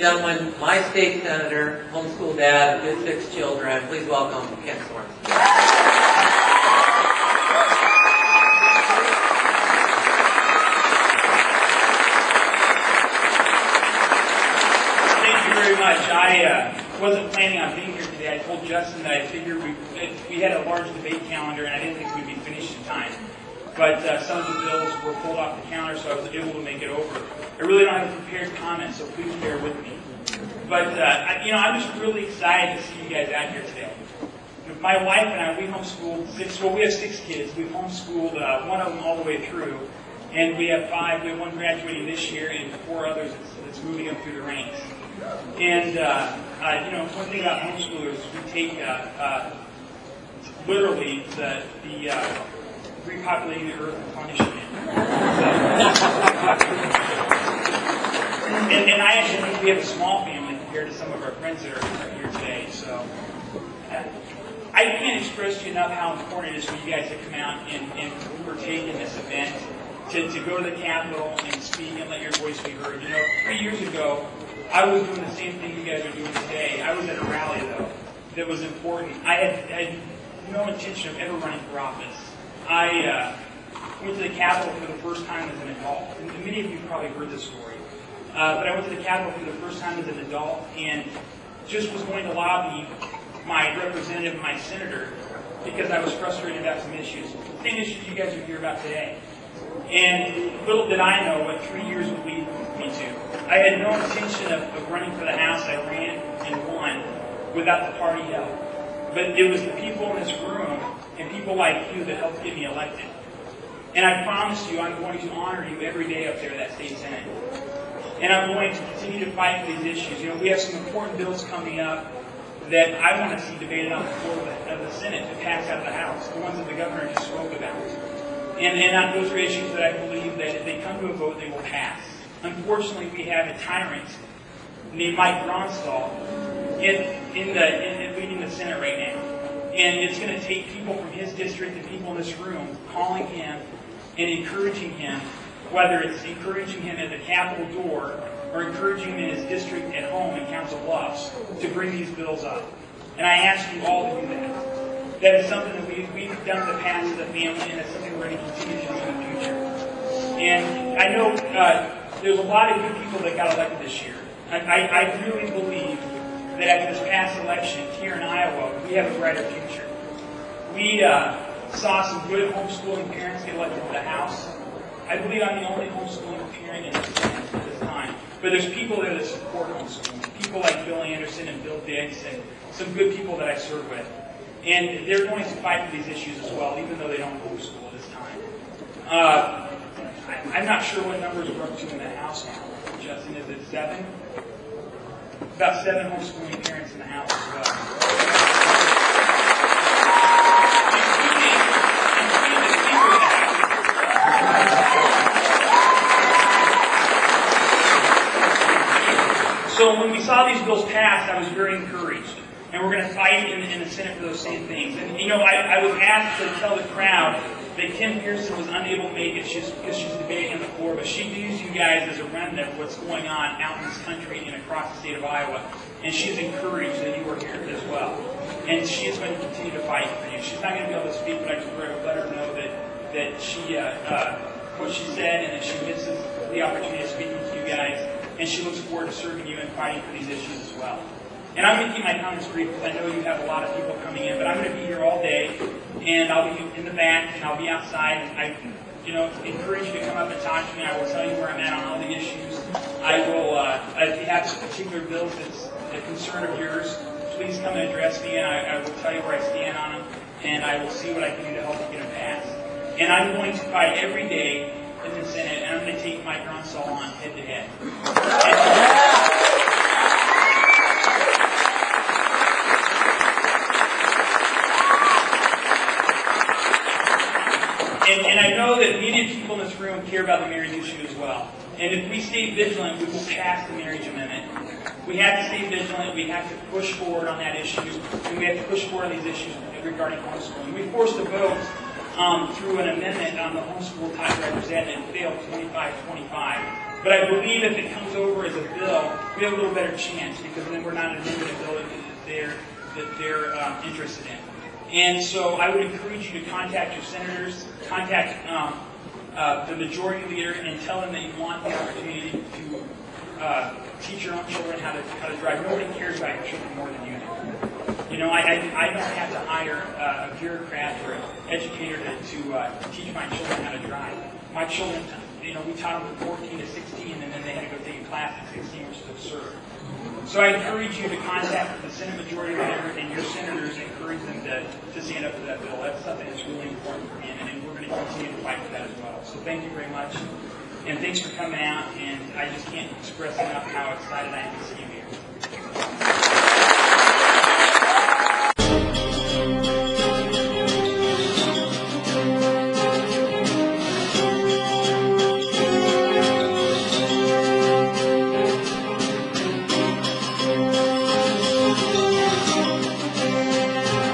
gentlemen, my state senator, homeschool dad with 6 children. Please welcome Ken Sorenson. Thank you very much. I wasn't planning on being here today. I told Justin that I figured we had a large debate calendar and I didn't think we'd be finished in time. But some of the bills were pulled off the counter, so I was able to make it over. I really don't have a prepared comment, so please bear with me. But, I'm just really excited to see you guys out here today. My wife and I, we homeschooled we have 6 kids. We've homeschooled one of them all the way through. And we have 5. We have 1 graduating this year and 4 others that's moving up through the ranks. And, one thing about homeschoolers is we take literally the repopulating the earth and punishing it. And I actually think we have a small family compared to some of our friends that are here today. So I can't express to you enough how important it is for you guys to come out and partake in this event, to go to the Capitol and speak and let your voice be heard. 3 years ago, I was doing the same thing you guys are doing today. I was at a rally, though, that was important. I had no intention of ever running for office. I went to the Capitol for the first time as an adult. And many of you probably heard this story. But I went to the Capitol for the first time as an adult and just was going to lobby my representative, my senator, because I was frustrated about some issues. The same issues you guys are here about today. And little did I know what 3 years would lead me to. I had no intention of running for the House. I ran and won without the party help. But it was the people in this room and people like you that helped get me elected. And I promise you, I'm going to honor you every day up there at that state senate. And I'm going to continue to fight for these issues. We have some important bills coming up that I want to see debated on the floor of the Senate to pass out of the House, the ones that the governor just spoke about. And those are issues that I believe that if they come to a vote, they will pass. Unfortunately, we have a tyrant named Mike Gronstal leading the Senate right now. And it's going to take people from his district and people in this room calling him and encouraging him, whether it's encouraging him at the Capitol door or encouraging him in his district at home in Council Bluffs to bring these bills up. And I ask you all to do that. That is something that we've done in the past as a family, and it's something we're going to continue to do in the future. And I know there's a lot of good people that got elected this year. I really believe that after this past election here in Iowa, we have a brighter future. We saw some good homeschooling parents get elected to the House. I believe I'm the only homeschooling parent in the Senate at this time. But there's people there that support homeschooling. People like Bill Anderson and Bill Diggs and some good people that I serve with. And they're going to fight for these issues as well, even though they don't homeschool at this time. I'm not sure what numbers we're up to in the House now. Justin, is it 7? About 7 homeschooling parents in the House as well. So when we saw these bills passed, I was very encouraged. And we're going to fight in the Senate for those same things. And I was asked to tell the crowd that Kim Pearson was unable to make it because she's debating on the floor, but she views you guys as a remnant of what's going on out in this country and across the state of Iowa. And she's encouraged that you are here as well. And she is going to continue to fight for you. She's not going to be able to speak, but I just let her know that she what she said and that she misses the opportunity of speaking to you guys. And she looks forward to serving you and fighting for these issues as well. And I'm going to keep my comments brief because I know you have a lot of people coming in, but I'm going to be here all day, and I'll be in the back, and I'll be outside. I encourage you to come up and talk to me. I will tell you where I'm at on all the issues. I will, if you have some particular bills that's a concern of yours, please come and address me, and I will tell you where I stand on them, and I will see what I can do to help you get them passed. And I'm going to fight every day in the Senate, and I'm going to take Mike Gronstal on head-to-head. And I know that many people in this room care about the marriage issue as well. And if we stay vigilant, we will pass the marriage amendment. We have to stay vigilant. We have to push forward on that issue. And we have to push forward on these issues regarding homeschooling. We forced a vote through an amendment on the homeschool type representative. It failed 25-25. But I believe if it comes over as a bill, we have a little better chance because then we're not amending a bill that they're interested in. And so I would encourage you to contact your senators, contact the majority leader, and tell them that you want the opportunity to teach your own children how to drive. Nobody cares about your children more than you do. You know, I don't have to hire a bureaucrat or an educator to teach my children how to drive. My children, you know, we taught them from 14 to 16, and then they had to go take a class at 16, which is absurd. So I encourage you to contact the Senate Majority Leader and your senators, and encourage them to stand up for that bill. That's something that's really important for me, and we're going to continue to fight for that as well. So thank you very much, and thanks for coming out, and I just can't express enough how excited I am to see you here.